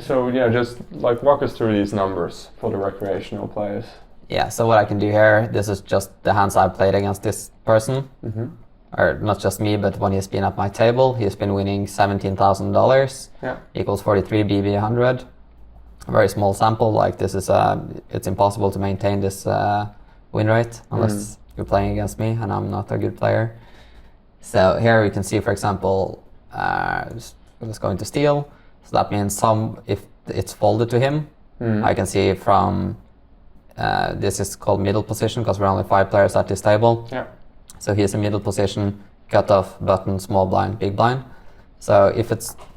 So yeah, just like walk us through these numbers for the recreational players. Yeah, so what I can do here, this is just the hands I've played against this person. Or not just me, but when he's been at my table, he's been winning $17,000. Yeah. Equals 43 BB 100. A very small sample, like this is, it's impossible to maintain this win rate unless you're playing against me and I'm not a good player. So here we can see, for example, it's going to steal. So that means if it's folded to him, I can see from, this is called middle position because we're only 5 players at this table. Yeah. So here's a middle position, cutoff, button, small blind, big blind. So if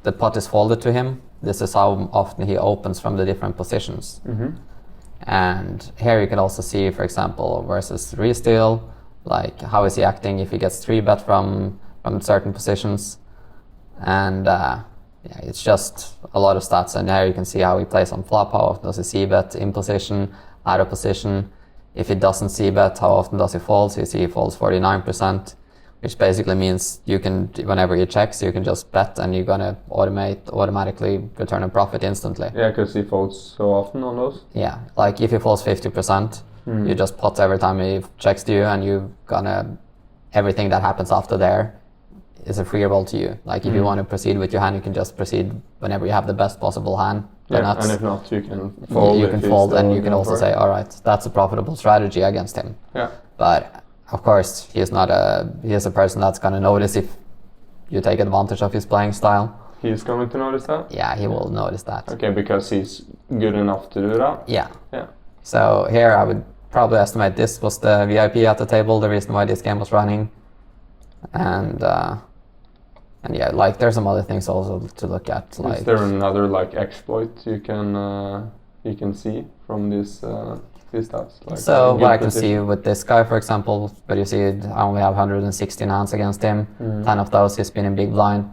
the pot is folded to him, this is how often he opens from the different positions. And here you can also see, for example, versus re-steal, like how is he acting if he gets 3-bet from certain positions. And yeah, it's just a lot of stats. And here you can see how he plays on flop, how often does he c-bet, in position, out of position. If he doesn't c-bet, how often does he fold? So you see he folds 49%, which basically means you can, whenever he checks, you can just bet and you're gonna automatically return a profit instantly. Yeah, because he folds so often on those. Yeah, like if he folds 50%, you just pot every time he checks to you, and everything that happens after there is a free roll to you. Like if you want to proceed with your hand, you can just proceed whenever you have the best possible hand. Yeah, and if not, you can fold. You can fold, and you can also say, all right, that's a profitable strategy against him. Yeah. But of course, he is a person that's going to notice if you take advantage of his playing style. He's going to notice that? Yeah, he will notice that. Okay, because he's good enough to do that? Yeah. Yeah. So here I would probably estimate this was the VIP at the table, the reason why this game was running. And yeah, like there's some other things also to look at. Like, is there another like exploit you can see from these stats? Like, so what I can see with this guy, for example, but you see I only have 116 hands against him. 10 of those he's been in big blind.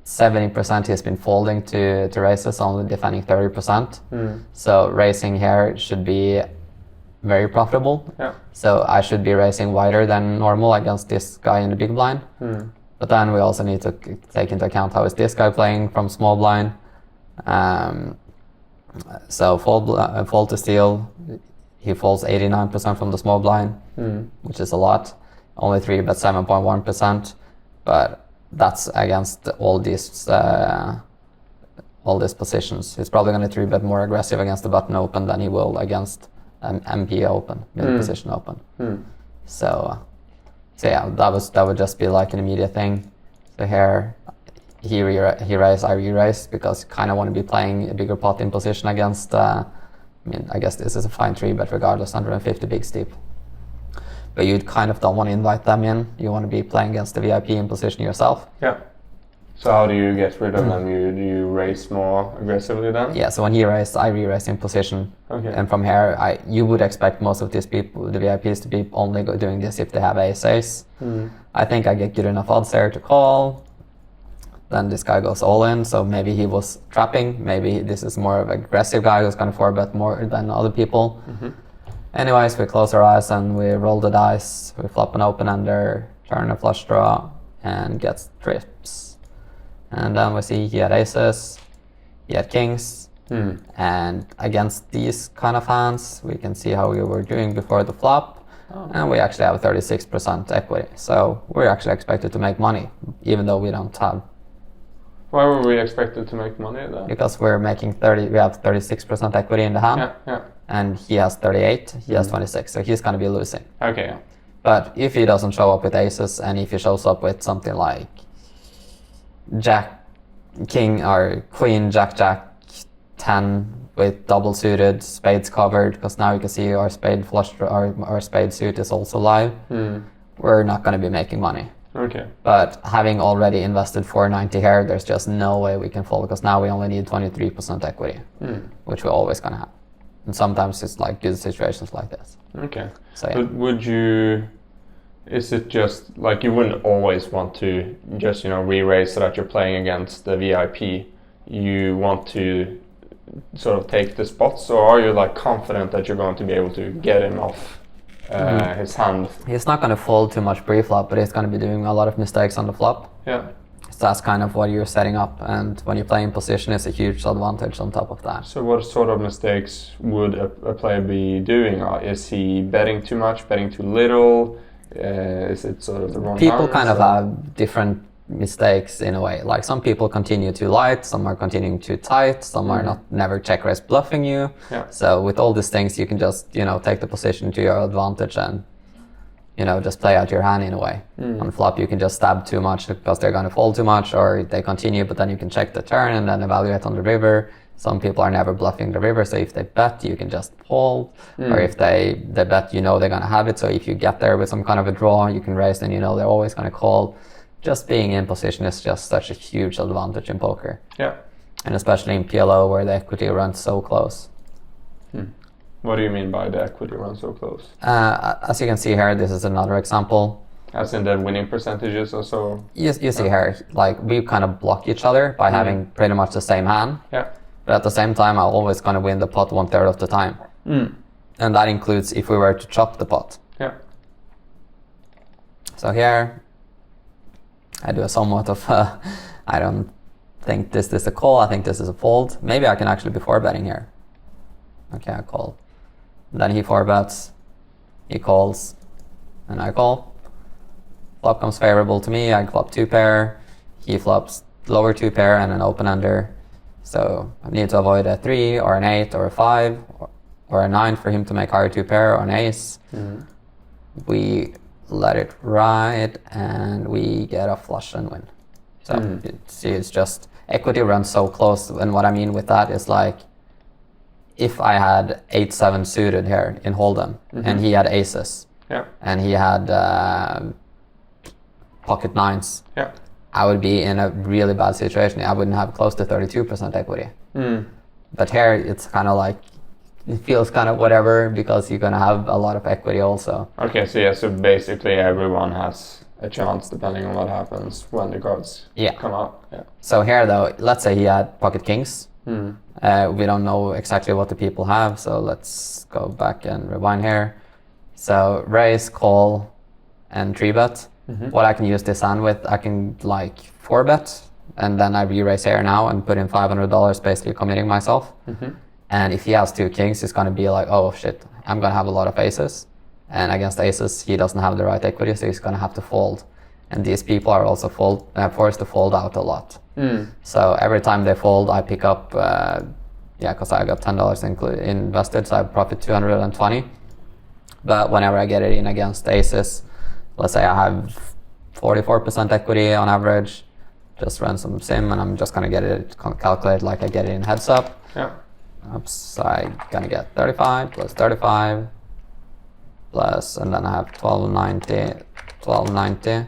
70% he's been folding to raises, only defending 30%. So raising here should be very profitable. Yeah. So I should be raising wider than normal against this guy in the big blind. But then we also need to take into account how is this guy playing from small blind. So fold to steal, he folds 89% from the small blind, which is a lot. Only 3-bet 7.1%, but that's against all these positions. He's probably going to 3-bet more aggressive against the button open than he will against MP open, middle position open. So yeah, that would just be like an immediate thing. So here, he raised, I re-raised, because kind of want to be playing a bigger pot in position against, I guess this is a fine 3-bet regardless, 150 big steep. But you kind of don't want to invite them in. You want to be playing against the VIP in position yourself. Yeah. So how do you get rid of them? Do you raise more aggressively then? Yeah, so when he raised, I re-raised in position. Okay. And from here, you would expect most of these people, the VIPs, to be only doing this if they have ace-ace. I think I get good enough odds there to call. Then this guy goes all in, so maybe he was trapping. Maybe this is more of an aggressive guy who's going to 4-bet more than other people. Anyways, we close our eyes and we roll the dice. We flop an open-ender, turn a flush draw, and get trips. And then we see he had aces, he had kings, and against these kind of hands, we can see how we were doing before the flop, and we actually have 36% equity. So we're actually expected to make money, even though we don't have. Why were we expected to make money then? Because we're making we have 36% equity in the hand, and he has 38, he has 26, so he's going to be losing. Okay. Yeah. But if he doesn't show up with aces, and if he shows up with something like Jack, King, or Queen, Jack, 10 with double suited, spades covered, because now you can see our spade flush, our spade suit is also live. We're not going to be making money. Okay. But having already invested 490 here, there's just no way we can fold, because now we only need 23% equity, which we're always going to have. And sometimes it's like good situations like this. Okay. So yeah. But is it just like you wouldn't always want to just, re-raise so that you're playing against the VIP? You want to sort of take the spots, or are you like confident that you're going to be able to get him off his hand? He's not going to fold too much pre-flop, but he's going to be doing a lot of mistakes on the flop. Yeah. So that's kind of what you're setting up, and when you play in position, it's a huge advantage on top of that. So what sort of mistakes would a player be doing? Is he betting too much, betting too little? Is it sort of the wrong People balance, kind of or? have different mistakes in a way. Like some people continue too light, some are continuing too tight, some are not never check raise bluffing you. Yeah. So with all these things, you can just take the position to your advantage and just play out your hand in a way. On flop, you can just stab too much because they're going to fold too much, or they continue, but then you can check the turn and then evaluate on the river. Some people are never bluffing the river, so if they bet, you can just fold. Or if they bet, they're going to have it. So if you get there with some kind of a draw, you can raise, and they're always going to call. Just being in position is just such a huge advantage in poker. Yeah. And especially in PLO, where the equity runs so close. What do you mean by the equity run so close? As you can see here, this is another example. As in the winning percentages or so? You see here, like we kind of block each other by having pretty much the same hand. Yeah. But at the same time, I'm always going to win the pot 1/3 of the time. And that includes if we were to chop the pot. Yeah. So here, I do a somewhat of I don't think this is a call, I think this is a fold. Maybe I can actually be 4-betting here. Okay, I call. Then he 4-bets, he calls, and I call. Flop comes favorable to me, I flop 2-pair, he flops lower 2-pair and an open-ender. So I need to avoid a 3 or an 8 or a 5 or a 9 for him to make higher 2-pair or an ace. We let it ride and we get a flush and win. So see, it's just equity runs so close, and what I mean with that is like if I had 8-7 suited here in Hold'em and he had aces and he had pocket 9s, I would be in a really bad situation. I wouldn't have close to 32% equity. But here it's kind of like it feels kind of whatever because you're going to have a lot of equity also. Okay, so yeah, so basically everyone has a chance depending on what happens when the cards come out. Yeah. So here though, let's say he had pocket kings. We don't know exactly what the people have, so let's go back and rewind here. So raise, call, and 3-bet. What I can use this hand with, I can like 4-bet, and then I re-raise here now and put in $500, basically committing myself. And if he has 2 kings, it's going to be like, oh shit, I'm going to have a lot of aces. And against aces, he doesn't have the right equity, so he's going to have to fold. And these people are also forced to fold out a lot. So every time they fold, I pick up, because I got $10 invested, so I profit 220. But whenever I get it in against aces, let's say I have 44% equity on average, just run some sim, and I'm just going to get it calculated like I get it in heads up. So I'm going to get 35 plus 35 plus, and then I have 1290,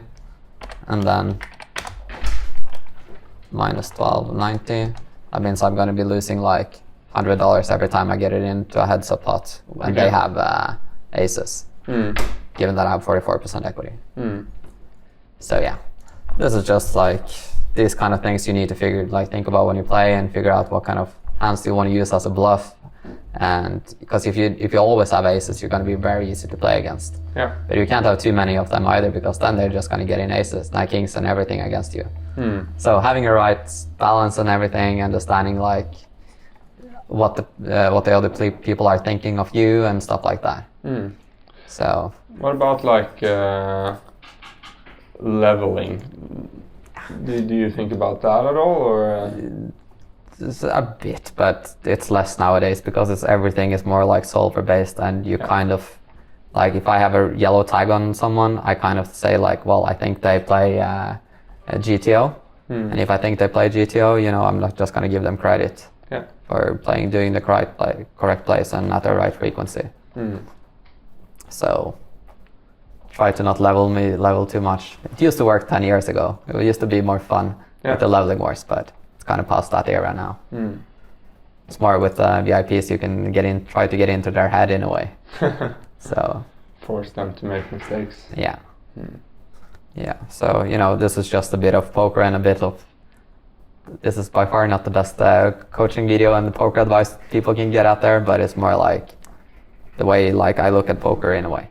and then minus 1290. That means I'm going to be losing like $100 every time I get it into a heads up pot when they have aces, given that I have 44% equity. So yeah, this is just like these kind of things you need to think about when you play and figure out what kind of hands do you want to use as a bluff. And because if you always have aces, you're going to be very easy to play against. But you can't have too many of them either, because then they're just going to get in aces, nine kings, and everything against you. So having a right balance and everything, understanding like what the other people are thinking of you and stuff like that. So what about like leveling? Do you think about that at all, or? It's a bit, but it's less nowadays because everything is more like solver based, and you kind of like if I have a yellow tag on someone, I kind of say like, well, I think they play a GTO, and if I think they play GTO, I'm not just going to give them credit for doing the correct plays and at the right frequency. So try to not level too much. It used to work 10 years ago. It used to be more fun with the leveling wars, but it's kind of past that era now. It's more with VIPs, you can try to get into their head in a way. So force them to make mistakes. So this is just a bit of poker and a bit of, this is by far not the best coaching video and the poker advice people can get out there, but it's more like the way like I look at poker in a way.